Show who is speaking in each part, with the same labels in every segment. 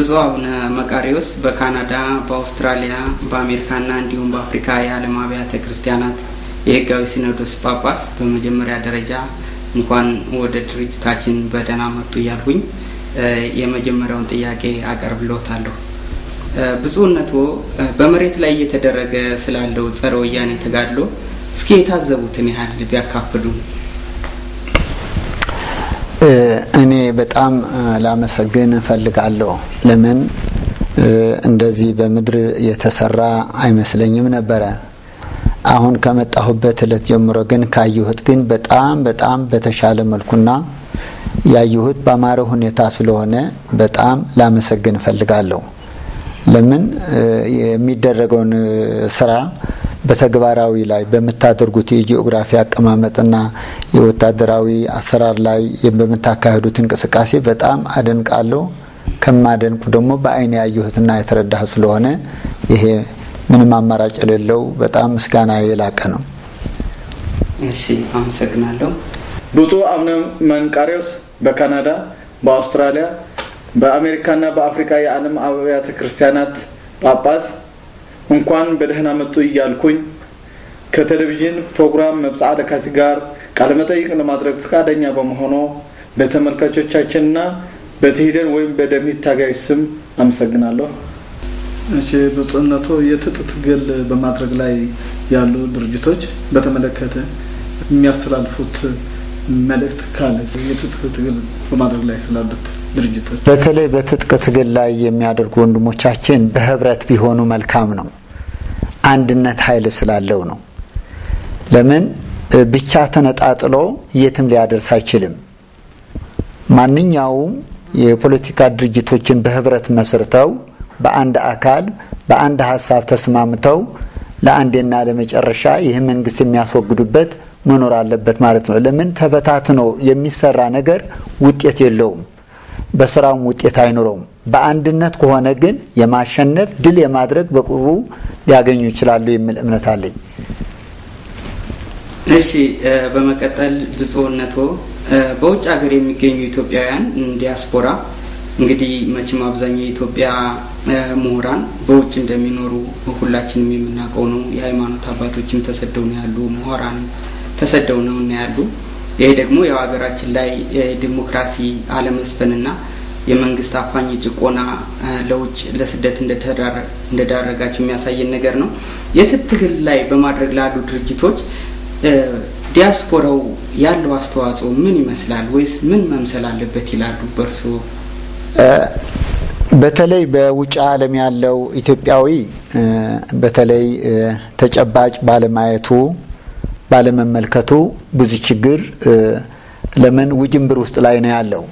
Speaker 1: ብፁዕ አቡነ መቃርዮስ በካናዳ በአውስትራሊያ በአሜሪካና እንዲሁም በአፍሪካ የዓለም አብያተ ክርስቲያናት የሕጋዊ ሲኖዶስ ጳጳስ በመጀመሪያ ደረጃ እንኳን ወደ ድርጅታችን በደህና መጡ እያልኩኝ የመጀመሪያውን ጥያቄ አቀርብልዎታለሁ። ብፁዕነቶ በመሬት ላይ እየተደረገ ስላለው ጸረ ወያኔ ተጋድሎ እስኪ የታዘቡትን ያህል ቢያካፍሉን።
Speaker 2: እኔ በጣም ላመሰግን ፈልጋለሁ። ለምን እንደዚህ በመድር የተሰራ አይመስለኝም ነበር። አሁን ከመጣሁበት እለት ጀምሮ ግን ካየሁት ግን በጣም በተሻለ መልኩና ያየሁት በአማረ ሁኔታ ስለሆነ በጣም ላመሰግን ፈልጋለሁ። ለምን የሚደረገውን ስራ በተግባራዊ ላይ በመታደርጉት የጂኦግራፊ አቀማመጥና የወታደራዊ አሰራር ላይ በመታካሄዱት እንቅስቃሴ በጣም አደንቃለሁ። ከማደንቁ ደግሞ በአይኔ ያየሁትና የተረዳሁት ስለሆነ ይሄ ምንም አማራጭ የሌለው በጣም ምስጋና የላቀ ነው።
Speaker 1: እሺ አመሰግናለሁ።
Speaker 3: ብፁዕ አቡነ መቃርዮስ በካናዳ በአውስትራሊያ በአሜሪካና በአፍሪካ የዓለም አብያተ ክርስቲያናት ጳጳስ እንኳን በደህና መጡ እያልኩኝ ከቴሌቪዥን ፕሮግራም መብጽዓ ለካቲ ጋር ቃለ መጠይቅ ለማድረግ ፈቃደኛ በመሆኑ በተመልካቾቻችንና በትሂደን ወይም በደምሂት ታጋይ ስም አመሰግናለሁ።
Speaker 4: እሺ ብፁዕነቶ የትጥቅ ትግል በማድረግ ላይ ያሉ ድርጅቶች በተመለከተ የሚያስተላልፉት መልእክት ካለ የትጥቅ ትግል በማድረግ ላይ ስላሉት ድርጅቶች
Speaker 2: በተለይ በትጥቅ ትግል ላይ የሚያደርጉ ወንድሞቻችን በህብረት ቢሆኑ መልካም ነው። አንድነት ኃይል ስላለው ነው። ለምን ብቻ ተነጣጥሎ የትም ሊያደርስ አይችልም። ማንኛውም የፖለቲካ ድርጅቶችን በህብረት መስርተው በአንድ አካል በአንድ ሐሳብ ተስማምተው ለአንዴና ለመጨረሻ ይህ መንግስት የሚያስወግዱበት መኖር አለበት ማለት ነው። ለምን ተበታትኖ የሚሰራ ነገር ውጤት የለውም፣ በስራውም ውጤት አይኖረውም። በአንድነት ከሆነ ግን የማሸነፍ ድል የማድረግ በቁሩ ሊያገኙ ይችላሉ የሚል እምነት አለኝ።
Speaker 1: እሺ በመቀጠል ብፁዕነቶ በውጭ ሀገር የሚገኙ ኢትዮጵያውያን ዲያስፖራ እንግዲህ መቼም አብዛኛው የኢትዮጵያ ምሁራን በውጭ እንደሚኖሩ ሁላችንም የምናውቀው ነው። የሃይማኖት አባቶችም ተሰደው ነው ያሉ፣ ምሁራን ተሰደው ነው ያሉ። ይሄ ደግሞ ያው ሀገራችን ላይ ዲሞክራሲ አለመስፈንና የመንግስት አፋኝ ጭቆና ለውጭ ለስደት እንደዳረጋቸው የሚያሳየን ነገር ነው። የትጥቅ ትግል ላይ በማድረግ ላሉ ድርጅቶች ዲያስፖራው ያለው አስተዋጽኦ ምን ይመስላል ወይስ ምን መምሰል አለበት ይላሉ በርሶ?
Speaker 2: በተለይ በውጭ ዓለም ያለው ኢትዮጵያዊ በተለይ ተጨባጭ ባለማየቱ ባለመመልከቱ ብዙ ችግር ለምን ውጅንብር ውስጥ ላይ ነው ያለው።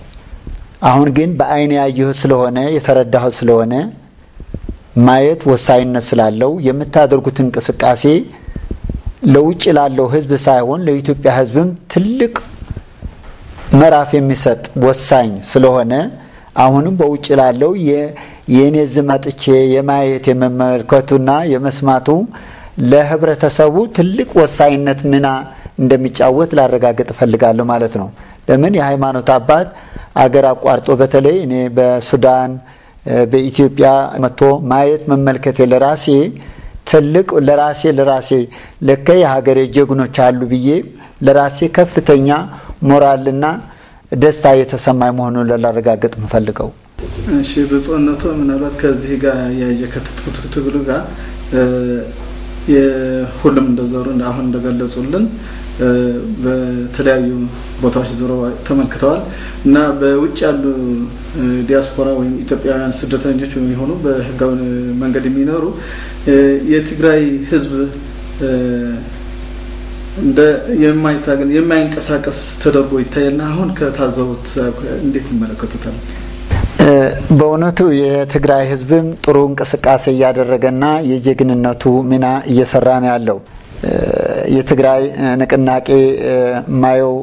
Speaker 2: አሁን ግን በአይን ያየሁት ስለሆነ የተረዳሁት ስለሆነ ማየት ወሳኝነት ስላለው የምታደርጉት እንቅስቃሴ ለውጭ ላለው ህዝብ ሳይሆን ለኢትዮጵያ ህዝብም ትልቅ ምዕራፍ የሚሰጥ ወሳኝ ስለሆነ አሁንም በውጭ ላለው የኔ ዝማጥቼ የማየት የመመልከቱና የመስማቱ ለህብረተሰቡ ትልቅ ወሳኝነት ሚና እንደሚጫወት ላረጋግጥ ፈልጋለሁ ማለት ነው። ለምን የሃይማኖት አባት አገር አቋርጦ በተለይ እኔ በሱዳን በኢትዮጵያ መጥቶ ማየት መመልከት ለራሴ ትልቅ ለራሴ ለከ የሀገሬ ጀግኖች አሉ ብዬ ለራሴ ከፍተኛ ሞራልና ደስታ የተሰማኝ መሆኑን ላረጋግጥ ምፈልገው።
Speaker 4: እሺ ብፁዕነቶ ምናልባት ከዚህ ጋር የከትጥቁ ትግሉ ጋር የሁሉም እንደዘሩ አሁን እንደገለጹልን በተለያዩ ቦታዎች ዞረው ተመልክተዋል እና በውጭ ያሉ ዲያስፖራ ወይም ኢትዮጵያውያን ስደተኞች የሚሆኑ በህጋዊ መንገድ የሚኖሩ የትግራይ ህዝብ እንደ የማይታገል የማይንቀሳቀስ ተደርጎ ይታያልና አሁን ከታዘቡት እንዴት ይመለከቱታል?
Speaker 2: በእውነቱ የትግራይ ህዝብም ጥሩ እንቅስቃሴ እያደረገና የጀግንነቱ ሚና እየሰራ ነው ያለው። የትግራይ ንቅናቄ ማየው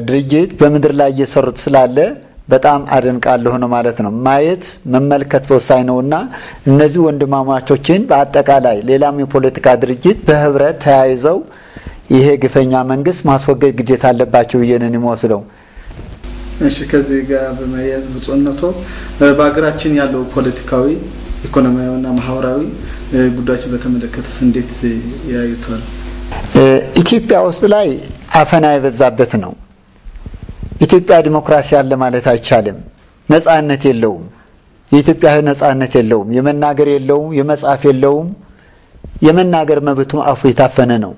Speaker 2: ድርጅት በመድር ላይ እየሰሩት ስላለ በጣም አደንቃለሁ ነው ማለት ነው። ማየት መመልከት ወሳኝ ነውና እነዚህ ወንድማማቾችን በአጠቃላይ ሌላም የፖለቲካ ድርጅት በህብረት ተያይዘው ይሄ ግፈኛ መንግስት ማስወገድ ግዴታ አለባቸው ብዬ ነው የምወስደው።
Speaker 4: እሺ ከዚህ ጋር በመያዝ ብፁዕነቶ በአገራችን ያለው ፖለቲካዊ ኢኮኖሚያዊና ማህበራዊ ጉዳዮች በተመለከተ እንዴት ያዩታል?
Speaker 2: ኢትዮጵያ ውስጥ ላይ አፈና የበዛበት ነው። ኢትዮጵያ ዲሞክራሲ አለ ማለት አይቻልም። ነጻነት የለውም። የኢትዮጵያ ነጻነት የለውም። የመናገር የለውም፣ የመጻፍ የለውም። የመናገር መብቱ አፉ የታፈነ ነው።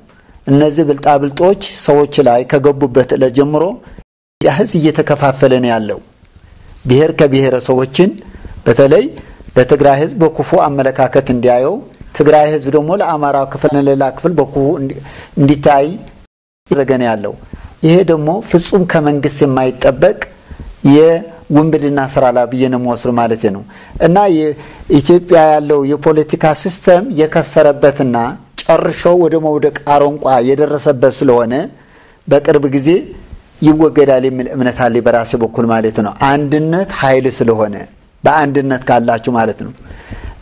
Speaker 2: እነዚህ ብልጣብልጦች ሰዎች ላይ ከገቡበት ለጀምሮ ህዝብ እየተከፋፈለ ነው ያለው። ብሔር ከብሔረሰቦችን በተለይ በትግራይ ህዝብ በክፉ አመለካከት እንዲያየው፣ ትግራይ ህዝብ ደግሞ ለአማራው ክፍል ለሌላ ክፍል በክፉ እንዲታይ ይረገነ ያለው። ይሄ ደግሞ ፍጹም ከመንግስት የማይጠበቅ የወንብድና ስራ ላይ በየነመወስር ማለት ነው። እና የኢትዮጵያ ያለው የፖለቲካ ሲስተም የከሰረበትና ጨርሾ ወደ መውደቅ አሮንቋ የደረሰበት ስለሆነ በቅርብ ጊዜ ይወገዳል የሚል እምነት አለ በራሴ በኩል ማለት ነው። አንድነት ኃይል ስለሆነ በአንድነት ካላችሁ ማለት ነው።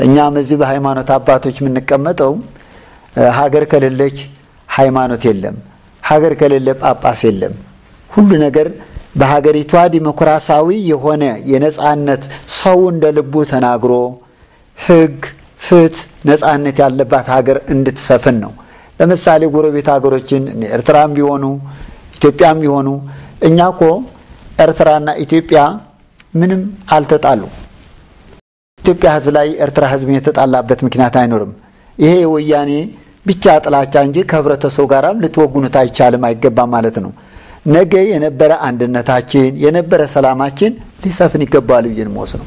Speaker 2: እኛም እዚህ በሃይማኖት አባቶች የምንቀመጠው ሀገር ከሌለች ሃይማኖት የለም፣ ሀገር ከሌለ ጳጳስ የለም። ሁሉ ነገር በሀገሪቷ ዲሞክራሲያዊ የሆነ የነጻነት ሰው እንደ ልቡ ተናግሮ ህግ ፍትህ ነጻነት ያለባት ሀገር እንድትሰፍን ነው። ለምሳሌ ጎረቤት ሀገሮችን ኤርትራም ቢሆኑ ኢትዮጵያም ቢሆኑ እኛኮ ኤርትራና ኢትዮጵያ ምንም አልተጣሉ። ኢትዮጵያ ህዝብ ላይ ኤርትራ ህዝብ የተጣላበት ምክንያት አይኖርም። ይሄ ወያኔ ብቻ ጥላቻ እንጂ ከህብረተሰቡ ጋርም ልትወጉኑት አይቻልም አይገባም ማለት ነው። ነገ የነበረ አንድነታችን የነበረ ሰላማችን ሊሰፍን ይገባል ብዬ ነው ወስነው።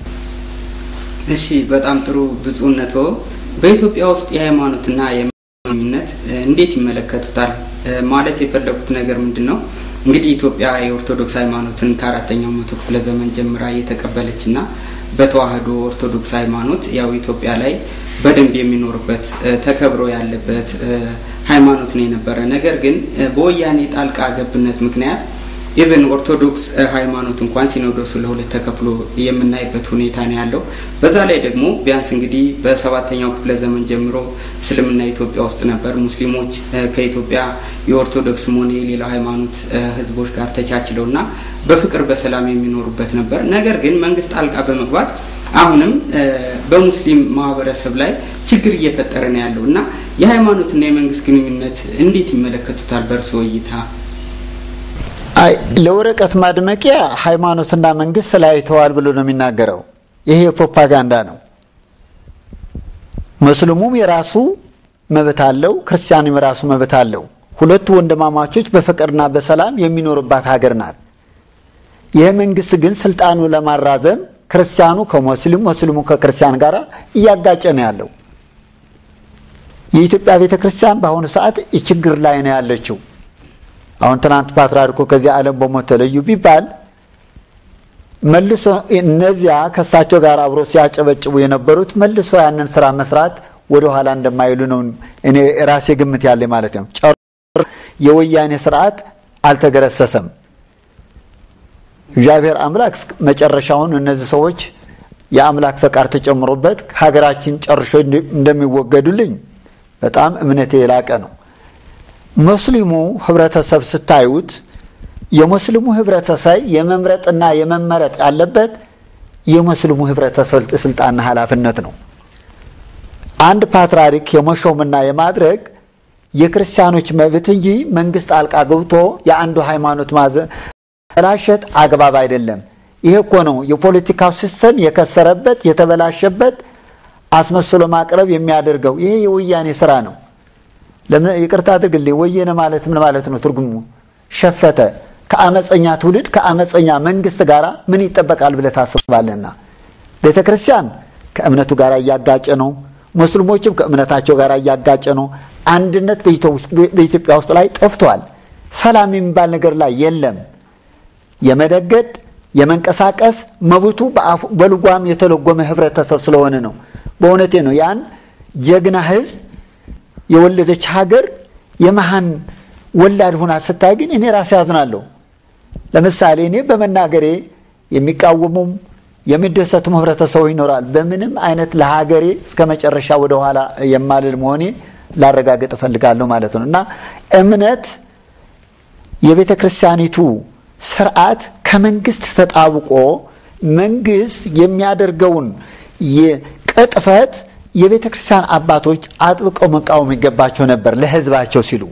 Speaker 1: እሺ በጣም ጥሩ ብፁዕነቶ በኢትዮጵያ ውስጥ የሃይማኖትና የማንነት እንዴት ይመለከቱታል? ማለት የፈለኩት ነገር ምንድነው? እንግዲህ ኢትዮጵያ የኦርቶዶክስ ሃይማኖትን ከአራተኛው መቶ ክፍለ ዘመን ጀምራ የተቀበለችና በተዋህዶ ኦርቶዶክስ ሃይማኖት ያው ኢትዮጵያ ላይ በደንብ የሚኖርበት ተከብሮ ያለበት ሃይማኖት ነው የነበረ። ነገር ግን በወያኔ ጣልቃ ገብነት ምክንያት ኢቭን ኦርቶዶክስ ሃይማኖት እንኳን ሲኖዶሱ ለሁለት ተከፍሎ የምናይበት ሁኔታ ነው ያለው። በዛ ላይ ደግሞ ቢያንስ እንግዲህ በ7ኛው ክፍለ ዘመን ጀምሮ እስልምና ኢትዮጵያ ውስጥ ነበር። ሙስሊሞች ከኢትዮጵያ የኦርቶዶክስ ሞኔ ሌላ ሃይማኖት ህዝቦች ጋር ተቻችለውና በፍቅር በሰላም የሚኖሩበት ነበር። ነገር ግን መንግስት ጣልቃ በመግባት አሁንም በሙስሊም ማህበረሰብ ላይ ችግር እየፈጠረ ነው ያለውና የሃይማኖትና የመንግስት ግንኙነት እንዴት ይመለከቱታል በእርሶ እይታ?
Speaker 2: አይ ለወረቀት ማድመቂያ ሃይማኖትና መንግስት ተለያይተዋል ብሎ ነው የሚናገረው። ይሄ ፕሮፓጋንዳ ነው። ሙስሊሙም የራሱ መብት አለው፣ ክርስቲያኑም የራሱ መብት አለው። ሁለቱ ወንድማማቾች በፍቅርና በሰላም የሚኖርባት ሀገር ናት። ይሄ መንግስት ግን ስልጣኑ ለማራዘም ክርስቲያኑ ከሙስሊም ሙስሊሙ ከክርስቲያን ጋር እያጋጨ ነው ያለው። የኢትዮጵያ ቤተክርስቲያን በአሁኑ ሰዓት ችግር ላይ ነው ያለችው። አሁን ትናንት ፓትርያርኩ ከዚህ ዓለም በሞት ተለዩ ቢባል መልሶ እነዚያ ከሳቸው ጋር አብሮ ሲያጨበጭቡ የነበሩት መልሶ ያንን ስራ መስራት ወደ ኋላ እንደማይሉ ነው እኔ ራሴ ግምት ያለ ማለት ነው። የወያኔ ስርዓት አልተገረሰሰም። እግዚአብሔር አምላክ መጨረሻውን እነዚህ ሰዎች የአምላክ ፈቃድ ተጨምሮበት ሀገራችን ጨርሾ እንደሚወገዱልኝ በጣም እምነቴ የላቀ ነው። ሙስሊሙ ህብረተሰብ ስታዩት የሙስሊሙ ህብረተሰብ የመምረጥና የመመረጥ ያለበት የሙስሊሙ ህብረተሰብ ስልጣንና ኃላፊነት ነው። አንድ ፓትርያርክ የመሾምና የማድረግ የክርስቲያኖች መብት እንጂ መንግስት ጣልቃ ገብቶ የአንዱ ሃይማኖት ማዘላሸት አግባብ አይደለም። ይሄ እኮ ነው የፖለቲካው ሲስተም የከሰረበት የተበላሸበት አስመስሎ ማቅረብ የሚያደርገው። ይሄ የወያኔ ስራ ነው። ለምን ይቅርታ አድርግልኝ፣ ወየነ ማለት ምን ማለት ነው? ትርጉሙ ሸፈተ። ከአመፀኛ ትውልድ ከአመፀኛ መንግስት ጋራ ምን ይጠበቃል ብለህ ታስባለና? ቤተክርስቲያን ከእምነቱ ጋር እያጋጨ ነው፣ ሙስሊሞችም ከእምነታቸው ጋር እያጋጨ ነው። አንድነት በኢትዮጵያ ውስጥ ላይ ጠፍቷል። ሰላም የሚባል ነገር ላይ የለም። የመደገድ የመንቀሳቀስ መብቱ በልጓም የተለጎመ ህብረተሰብ ስለሆነ ነው። በእውነቴ ነው። ያን ጀግና ህዝብ የወለደች ሀገር የመሃን ወላድ ሆና ስታይ ግን እኔ ራሴ ያዝናለሁ። ለምሳሌ እኔ በመናገሬ የሚቃወሙም የሚደሰቱም ህብረተሰቡ ይኖራል። በምንም አይነት ለሀገሬ እስከ መጨረሻ ወደ ኋላ የማልል መሆኔ ላረጋግጥ እፈልጋለሁ ማለት ነው። እና እምነት የቤተ ክርስቲያኒቱ ስርዓት ከመንግስት ተጣብቆ መንግስት የሚያደርገውን የቅጥፈት የቤተ ክርስቲያን አባቶች አጥብቀው መቃወም ይገባቸው ነበር ለህዝባቸው ሲሉ።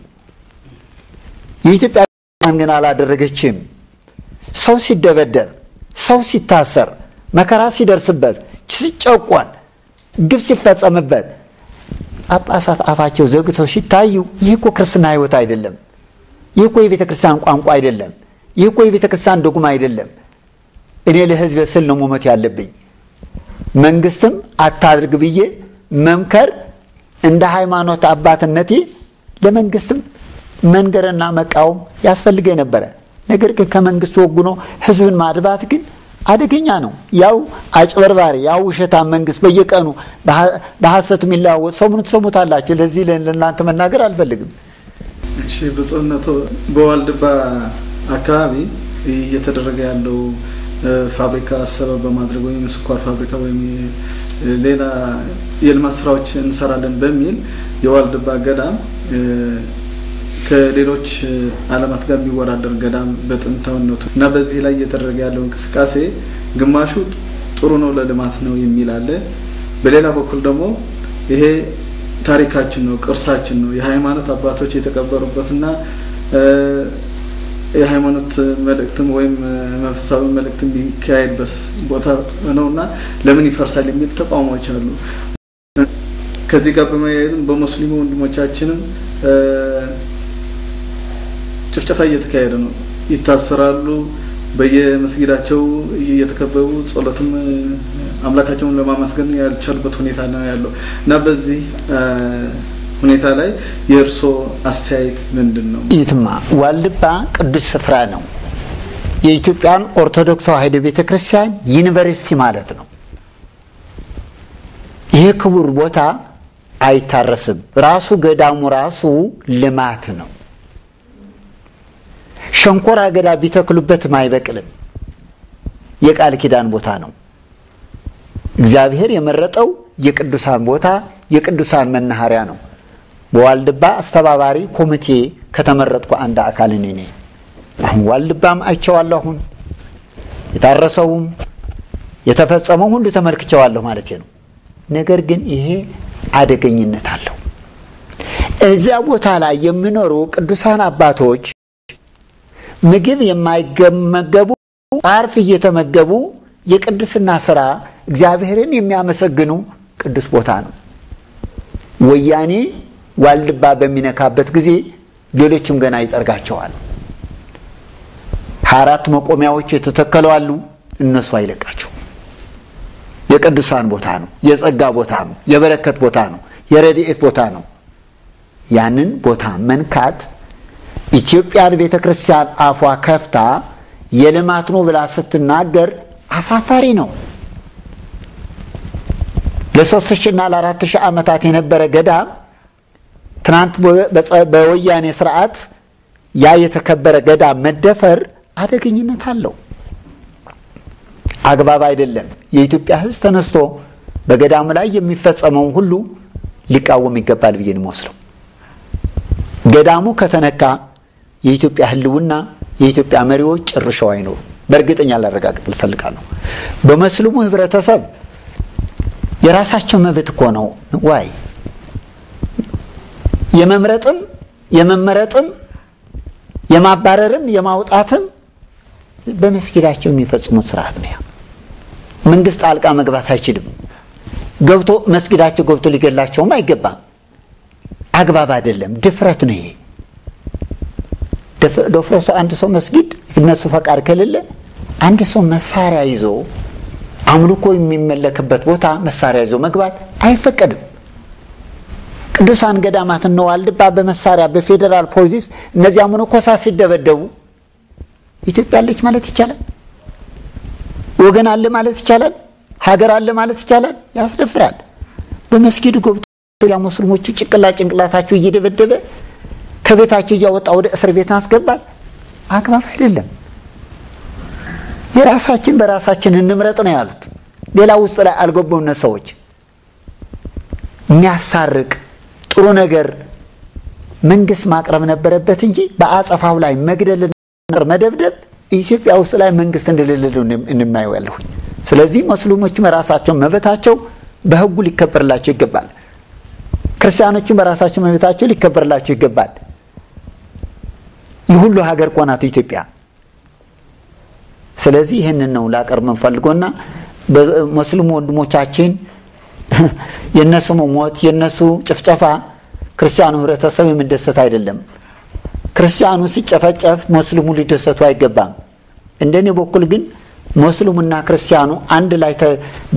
Speaker 2: የኢትዮጵያ ግን አላደረገችም። ሰው ሲደበደብ፣ ሰው ሲታሰር፣ መከራ ሲደርስበት፣ ሲጨቆን፣ ግፍ ሲፈጸምበት ጳጳሳት አፋቸው ዘግተው ሲታዩ ይህ እኮ ክርስትና ህይወት አይደለም። ይህ እኮ የቤተ ክርስቲያን ቋንቋ አይደለም። ይህ እኮ የቤተ ክርስቲያን ዶግማ አይደለም። እኔ ለህዝብ ስል ነው መሞት ያለብኝ። መንግስትም አታድርግ ብዬ መምከር እንደ ሃይማኖት አባትነቴ ለመንግስትም መንገርና መቃወም ያስፈልገኝ ነበረ። ነገር ግን ከመንግስት ወግኖ ህዝብን ማድባት ግን አደገኛ ነው። ያው አጭበርባሪ ያው ውሸታም መንግስት በየቀኑ በሐሰት የሚለዋወጥ ሰው ምን ተሰሙታላችሁ። ለዚህ ለእናንተ መናገር አልፈልግም።
Speaker 4: እሺ ብፁዕነቶ በዋልድባ አካባቢ እየተደረገ ያለው ፋብሪካ ሰበብ በማድረግ ወይም ስኳር ፋብሪካ ወይም ሌላ የልማት ስራዎች እንሰራለን በሚል የዋልድባ ገዳም ከሌሎች ዓለማት ጋር የሚወዳደር ገዳም በጥንታዊነቱ እና በዚህ ላይ እየተደረገ ያለው እንቅስቃሴ ግማሹ ጥሩ ነው ለልማት ነው የሚል አለ። በሌላ በኩል ደግሞ ይሄ ታሪካችን ነው፣ ቅርሳችን ነው፣ የሃይማኖት አባቶች የተቀበሩበትና የሃይማኖት መልእክትም ወይም መንፈሳዊ መልእክትም ቢካሄድበት ቦታ ነውና ለምን ይፈርሳል የሚል ተቃውሞዎች አሉ። ከዚህ ጋር በመያያዝም በሙስሊሙ ወንድሞቻችንም ጭፍጨፋ እየተካሄደ ነው። ይታሰራሉ፣ በየመስጊዳቸው እየተከበቡ ጸሎትም አምላካቸውን ለማመስገን ያልቻሉበት ሁኔታ ነው ያለው እና በዚህ ሁኔታ ላይ የእርሶ አስተያየት ምንድነው?
Speaker 2: ይትማ ዋልድባ ቅዱስ ስፍራ ነው። የኢትዮጵያን ኦርቶዶክስ ተዋሕዶ ቤተክርስቲያን ዩኒቨርሲቲ ማለት ነው። ይሄ ክቡር ቦታ አይታረስም። ራሱ ገዳሙ ራሱ ልማት ነው። ሸንኮራ አገዳ ቢተክሉበትም አይበቅልም። የቃል ኪዳን ቦታ ነው። እግዚአብሔር የመረጠው የቅዱሳን ቦታ የቅዱሳን መናኸሪያ ነው። በዋልድባ አስተባባሪ ኮሚቴ ከተመረጥኩ አንድ አካል ነኝ። አሁን ዋልድባም አይቼዋለሁ። አሁን የታረሰውም የተፈጸመው ሁሉ ተመልክቼዋለሁ ማለት ነው። ነገር ግን ይሄ አደገኝነት አለው። እዚያ ቦታ ላይ የሚኖሩ ቅዱሳን አባቶች ምግብ የማይገመገቡ አርፍ እየተመገቡ የቅድስና ስራ እግዚአብሔርን የሚያመሰግኑ ቅዱስ ቦታ ነው። ወያኔ ዋልድባ በሚነካበት ጊዜ ሌሎችም ገና ይጠርጋቸዋል። 24 መቆሚያዎች የተተከሉ አሉ። እነሱ አይለቃቸው። የቅዱሳን ቦታ ነው፣ የጸጋ ቦታ ነው፣ የበረከት ቦታ ነው፣ የረድኤት ቦታ ነው። ያንን ቦታ መንካት ኢትዮጵያን ቤተክርስቲያን አፏ ከፍታ የልማት ነው ብላ ስትናገር አሳፋሪ ነው። ለ3000 እና ለ4000 ዓመታት የነበረ ገዳም ትናንት በወያኔ ስርዓት ያ የተከበረ ገዳም መደፈር አደገኝነት አለው። አግባብ አይደለም። የኢትዮጵያ ሕዝብ ተነስቶ በገዳም ላይ የሚፈጸመው ሁሉ ሊቃወም ይገባል ብዬ ነው የምወስደው። ገዳሙ ከተነካ የኢትዮጵያ ህልውና የኢትዮጵያ መሪዎች ጭርሻው አይኖሩ። በእርግጠኛ ላረጋግጥ ልፈልጋለሁ። በመስልሙ ህብረተሰብ የራሳቸው መብት እኮ ነው። ዋይ የመምረጥም የመመረጥም የማባረርም የማውጣትም በመስጊዳቸው የሚፈጽሙት ስርዓት ነው። መንግስት ጣልቃ መግባት አይችልም። ገብቶ መስጊዳቸው ገብቶ ሊገላቸውም አይገባም። አግባብ አይደለም። ድፍረት ነው ይሄ። ደፍሮስ አንድ ሰው መስጊድ እነሱ ፈቃድ ከሌለ አንድ ሰው መሳሪያ ይዞ አምልኮ የሚመለክበት ቦታ መሳሪያ ይዞ መግባት አይፈቀድም። ቅዱሳን ገዳማት ነው ዋልድባ በመሳሪያ በፌደራል ፖሊስ እነዚያ መነኮሳት ሲደበደቡ ኢትዮጵያ አለች ማለት ይቻላል? ወገን አለ ማለት ይቻላል? ሀገር አለ ማለት ይቻላል? ያስደፍራል። በመስጊዱ ገብቶ ያ ሙስሊሞቹ ጭንቅላታቸው እየደበደበ ከቤታቸው እያወጣ ወደ እስር ቤት አስገባል። አግባብ አይደለም። የራሳችን በራሳችን እንምረጥ ነው ያሉት። ሌላ ውስጥ ላይ አልገቡም ሰዎች። የሚያሳርቅ ጥሩ ነገር መንግስት ማቅረብ ነበረበት እንጂ በአጸፋው ላይ መግደልና መደብደብ ኢትዮጵያ ውስጥ ላይ መንግስት እንደሌለ እንማየው ያለሁ ስለዚህ ሙስሊሞች በራሳቸው መብታቸው በህጉ ሊከበርላቸው ይገባል ክርስቲያኖች በራሳቸው መብታቸው ሊከበርላቸው ይገባል ይሁሉ ሀገር ቆናት ኢትዮጵያ ስለዚህ ይሄንን ነው ላቀርብ መንፈልጎና በሙስሊም ወንድሞቻችን የነሱ ሞት የነሱ ጭፍጨፋ ክርስቲያኑ ህብረተሰብ የሚደሰት አይደለም ክርስቲያኑ ሲጨፈጨፍ ሙስሊሙ ሊደሰቱ አይገባም እንደኔ በኩል ግን ሙስሊሙና ክርስቲያኑ አንድ ላይ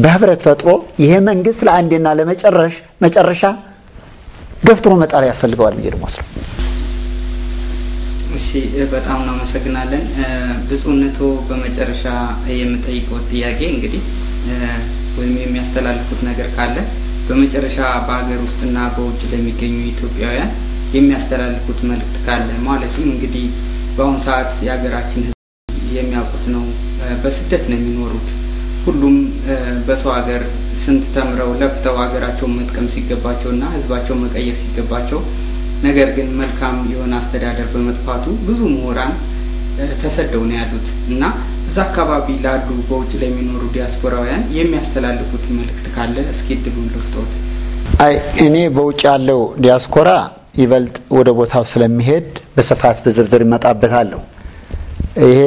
Speaker 2: በህብረት ፈጥሮ ይሄ መንግስት ለአንዴና ለመጨረሻ ገፍትሮ መጣል ያስፈልገዋል ብዬ ነው ሙስሊም
Speaker 1: እሺ በጣም ነው መሰግናለን ብፁዕነቶ በመጨረሻ የምጠይቀው ጥያቄ እንግዲህ ወይም የሚያስተላልፉት ነገር ካለ በመጨረሻ በአገር ውስጥና በውጭ ለሚገኙ ኢትዮጵያውያን የሚያስተላልፉት መልእክት ካለ ማለትም እንግዲህ በአሁን ሰዓት የሀገራችን ህዝብ የሚያውቁት ነው በስደት ነው የሚኖሩት ሁሉም በሰው ሀገር ስንት ተምረው ለፍተው ሀገራቸውን መጥቀም ሲገባቸውና ህዝባቸው መቀየር ሲገባቸው ነገር ግን መልካም የሆነ አስተዳደር በመጥፋቱ ብዙ ምሁራን ተሰደው ነው ያሉት እና እዛ አካባቢ ላሉ በውጭ ላይ የሚኖሩ ዲያስፖራውያን የሚያስተላልፉት መልእክት ካለ እስኪ ድሉን ልስጥዎት
Speaker 2: አይ እኔ በውጭ ያለው ዲያስፖራ ይበልጥ ወደ ቦታው ስለሚሄድ በስፋት በዝርዝር ይመጣበታለሁ ይሄ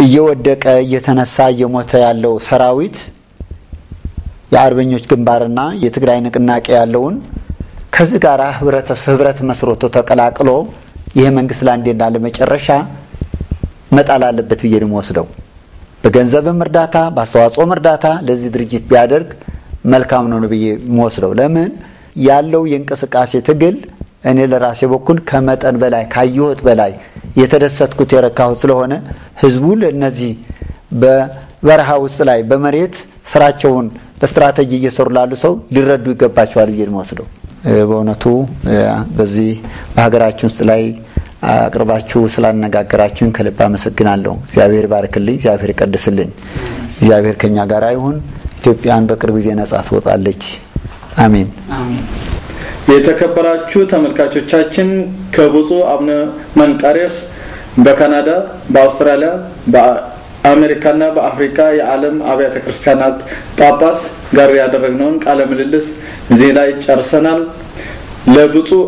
Speaker 2: እየወደቀ እየተነሳ እየሞተ ያለው ሰራዊት የአርበኞች ግንባርና የትግራይ ንቅናቄ ያለውን ከዚህ ጋር ህብረት መስርቶ ተቀላቅሎ ይሄ መንግስት ለአንዴና ለመጨረሻ መጣል አለበት ብዬ ነው ወስደው በገንዘብም እርዳታ በአስተዋጽኦም እርዳታ ለዚህ ድርጅት ቢያደርግ መልካም ነው ብዬ ወስደው ለምን ያለው የእንቅስቃሴ ትግል እኔ ለራሴ በኩል ከመጠን በላይ ካየሁት በላይ የተደሰትኩት የረካሁት ስለሆነ ህዝቡ ለነዚህ በበረሃ ውስጥ ላይ በመሬት ስራቸውን በስትራቴጂ እየሰሩ ላሉ ሰው ሊረዱ ይገባቸዋል ብዬ ነው ወስደው በእውነቱ በዚህ በሀገራችን ውስጥ ላይ አቅርባችሁ ስላነጋገራችሁን ከልብ አመሰግናለሁ እግዚአብሔር ባርክልኝ እግዚአብሔር ይቀድስልኝ እግዚአብሔር ከኛ ጋር ይሁን ኢትዮጵያን በቅርብ ጊዜ ነጻ ትወጣለች አሜን
Speaker 1: አሜን
Speaker 3: የተከበራችሁ ተመልካቾቻችን ከብፁዕ አቡነ መንቃሪዎስ በካናዳ በአውስትራሊያ በአሜሪካና በአፍሪካ የዓለም አብያተ ክርስቲያናት ጳጳስ ጋር ያደረግነውን ቃለ ምልልስ እዚህ ላይ ጨርሰናል ለብፁዕ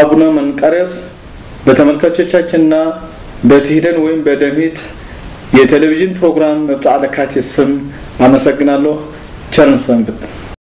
Speaker 3: አቡነ መንቃሪዎስ በተመልካቾቻችንና በትሂደን ወይም በደሚት የቴሌቪዥን ፕሮግራም መብጻዕለካት ስም አመሰግናለሁ ቸርን ሰንብት